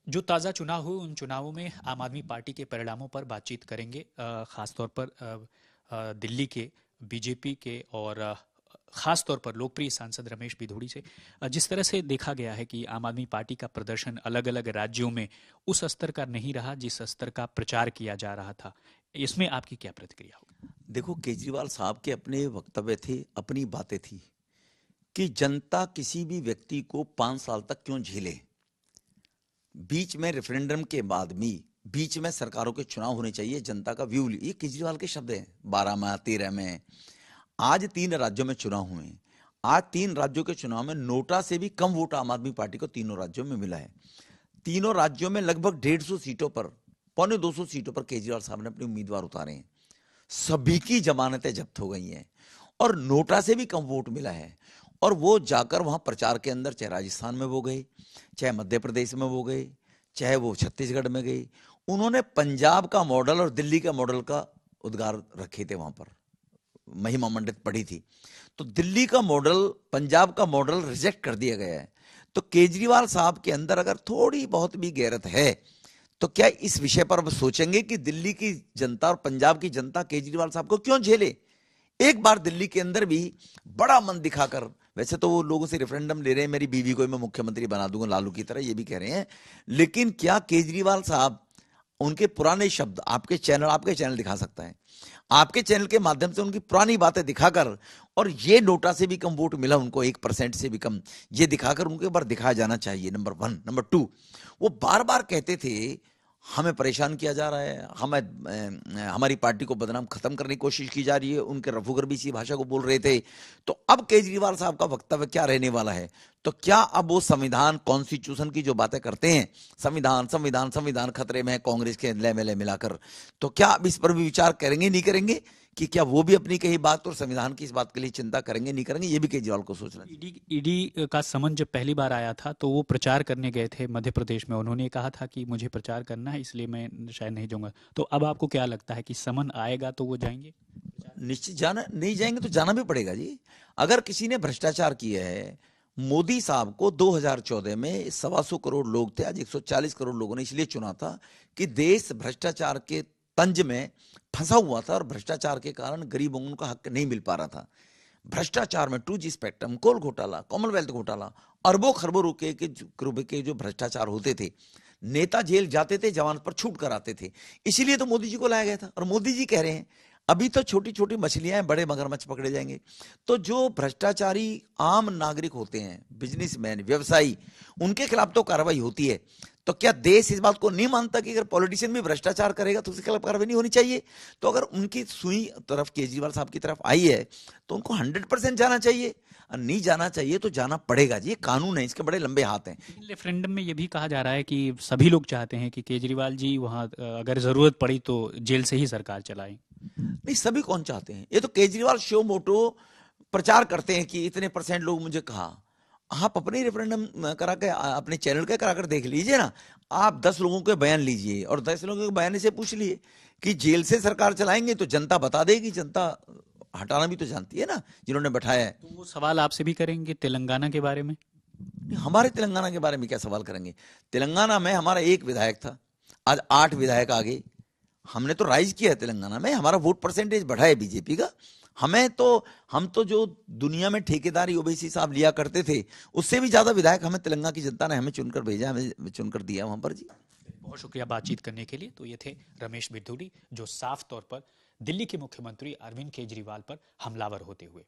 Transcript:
जो ताज़ा चुनाव हुए उन चुनावों में आम आदमी पार्टी के परिणामों पर बातचीत करेंगे, खास तौर पर दिल्ली के बीजेपी के और खास तौर पर लोकप्रिय सांसद रमेश बिधूड़ी से। जिस तरह से देखा गया है कि आम आदमी पार्टी का प्रदर्शन अलग अलग राज्यों में उस स्तर का नहीं रहा जिस स्तर का प्रचार किया जा रहा था, इसमें आपकी क्या प्रतिक्रिया होगी? देखो, केजरीवाल साहब के अपने वक्तव्य थे, अपनी बातें थी कि जनता किसी भी व्यक्ति को 5 साल तक क्यों झेले। बीच में रेफरेंडम के बाद भी बीच में सरकारों के चुनाव होने चाहिए, जनता का व्यू। ये केजरीवाल के शब्द हैं। 12 में, 13 में, आज 3 राज्यों में चुनाव हुए हैं। आज 3 राज्यों के चुनाव में नोटा से भी कम वोट आम आदमी पार्टी को तीनों राज्यों में मिला है। तीनों राज्यों में लगभग 150 सीटों पर, पौने 200 सीटों पर केजरीवाल साहब ने अपने उम्मीदवार उतारे हैं। सभी की जमानतें जब्त हो गई हैं और नोटा से भी कम वोट मिला है। और वो जाकर वहां प्रचार के अंदर, चाहे राजस्थान में वो गए, चाहे मध्य प्रदेश में वो गए, चाहे वो छत्तीसगढ़ में गए, उन्होंने पंजाब का मॉडल और दिल्ली का मॉडल का उद्गार रखे थे। वहां पर महिमा मंडित पड़ी थी। तो दिल्ली का मॉडल, पंजाब का मॉडल रिजेक्ट कर दिया गया है। तो केजरीवाल साहब के अंदर अगर थोड़ी बहुत भी गैरत है तो क्या इस विषय पर अब सोचेंगे कि दिल्ली की जनता और पंजाब की जनता केजरीवाल साहब को क्यों झेले। एक बार दिल्ली के अंदर भी बड़ा मन दिखाकर, वैसे तो वो लोगों से रेफरेंडम ले रहे हैं, मेरी बीवी को मैं मुख्यमंत्री बना दूंगा लालू की तरह, ये भी कह रहे हैं। लेकिन क्या केजरीवाल साहब उनके पुराने शब्द, आपके चैनल दिखा सकता है, आपके चैनल के माध्यम से उनकी पुरानी बातें दिखाकर, और ये नोटा से भी कम वोट मिला उनको, 1% से भी कम, ये दिखाकर उनके ऊपर दिखाया जाना चाहिए। नंबर 1। नंबर 2, वो बार बार कहते थे हमें परेशान किया जा रहा है, हमारी पार्टी को बदनाम खत्म करने की कोशिश की जा रही है, उनके रफूगर्बी सी भाषा को बोल रहे थे। तो अब केजरीवाल साहब का वक्तव्य क्या रहने वाला है? तो क्या अब वो संविधान, कॉन्स्टिट्यूशन की जो बातें करते हैं, संविधान संविधान संविधान खतरे में है कांग्रेस के ले मिलाकर, तो क्या अब इस पर भी विचार करेंगे, नहीं करेंगे? कि क्या वो भी अपनी कही बात और संविधान की इस बात के लिए चिंता करेंगे, नहीं करेंगे? ये भी केजरीवाल को सोचना चाहिए। ईडी का समन जब पहली बार आया था तो वो प्रचार करने गए थे मध्य प्रदेश में, उन्होंने कहा था कि मुझे प्रचार करना है इसलिए मैं शायद नहीं जाऊंगा। तो अब आपको क्या लगता है कि समन आएगा तो वो जाएंगे प्रचार करने? निश्चित जाना, नहीं जाएंगे तो जाना भी पड़ेगा जी। अगर किसी ने भ्रष्टाचार किया है, मोदी साहब को 2014 में 125 करोड़ लोग थे, आज 140 करोड़ लोगों ने इसलिए चुना था कि देश भ्रष्टाचार के तंज में फंसा हुआ था और भ्रष्टाचार के कारण गरीबों को हक नहीं मिल पा रहा था। भ्रष्टाचार में 2G स्पेक्ट्रम, कोल घोटाला, कॉमनवेल्थ घोटाला, अरबों खरबों रुपए के जो भ्रष्टाचार होते थे, नेता जेल जाते थे, जमानत पर छूट कर आते थे। इसीलिए तो मोदी जी को लाया गया था। और मोदी जी कह रहे हैं अभी तो छोटी छोटी मछलियां हैं, बड़े मगरमच्छ पकड़े जाएंगे। तो जो भ्रष्टाचारी आम नागरिक होते हैं, बिजनेसमैन, व्यवसायी, उनके खिलाफ तो कार्रवाई होती है। तो क्या देश इस बात को नहीं मानता कि अगर पॉलिटिशियन भी भ्रष्टाचार करेगा तो उसके खिलाफ कार्रवाई नहीं होनी चाहिए? तो अगर उनकी सुई तरफ केजरीवाल साहब की तरफ आई है तो उनको 100% जाना चाहिए, और नहीं जाना चाहिए तो जाना पड़ेगा जी। ये कानून है, इसके बड़े लंबे हाथ हैं। लेकिन रेफरेंडम में ये भी कहा जा रहा है कि सभी लोग चाहते हैं कि केजरीवाल जी वहाँ अगर ज़रूरत पड़ी तो जेल से ही सरकार चलाएं। नहीं, सभी कौन चाहते हैं? ये तो केजरीवाल शो मोटो प्रचार करते हैं कि इतने % लोग मुझे कहा। आप अपने रेफरेंडम करा के, अपने चैनल का कराकर देख लीजिए ना। आप 10 लोगों के बयान लीजिए और 10 लोगों के बयान से पूछ लिए कि जेल से सरकार चलाएंगे, तो जनता बता देगी। जनता हटाना भी तो जानती है ना, जिन्होंने बैठाया है। तो वो सवाल आपसे भी करेंगे तेलंगाना के बारे में। हमारे तेलंगाना के बारे में क्या सवाल करेंगे? तेलंगाना में हमारा एक विधायक था, आज 8 विधायक आ गए। हमने तो राइज किया है तेलंगाना में, हमारा वोट परसेंटेज बढ़ा है बीजेपी का। हमें तो, हम तो जो दुनिया में ठेकेदारी ओवैसी साहब लिया करते थे, उससे भी ज्यादा विधायक हमें तेलंगाना की जनता ने हमें चुनकर भेजा, हमें चुनकर दिया वहां पर जी। बहुत शुक्रिया बातचीत करने के लिए। तो ये थे रमेश बिधूड़ी जो साफ तौर पर दिल्ली के मुख्यमंत्री अरविंद केजरीवाल पर हमलावर होते हुए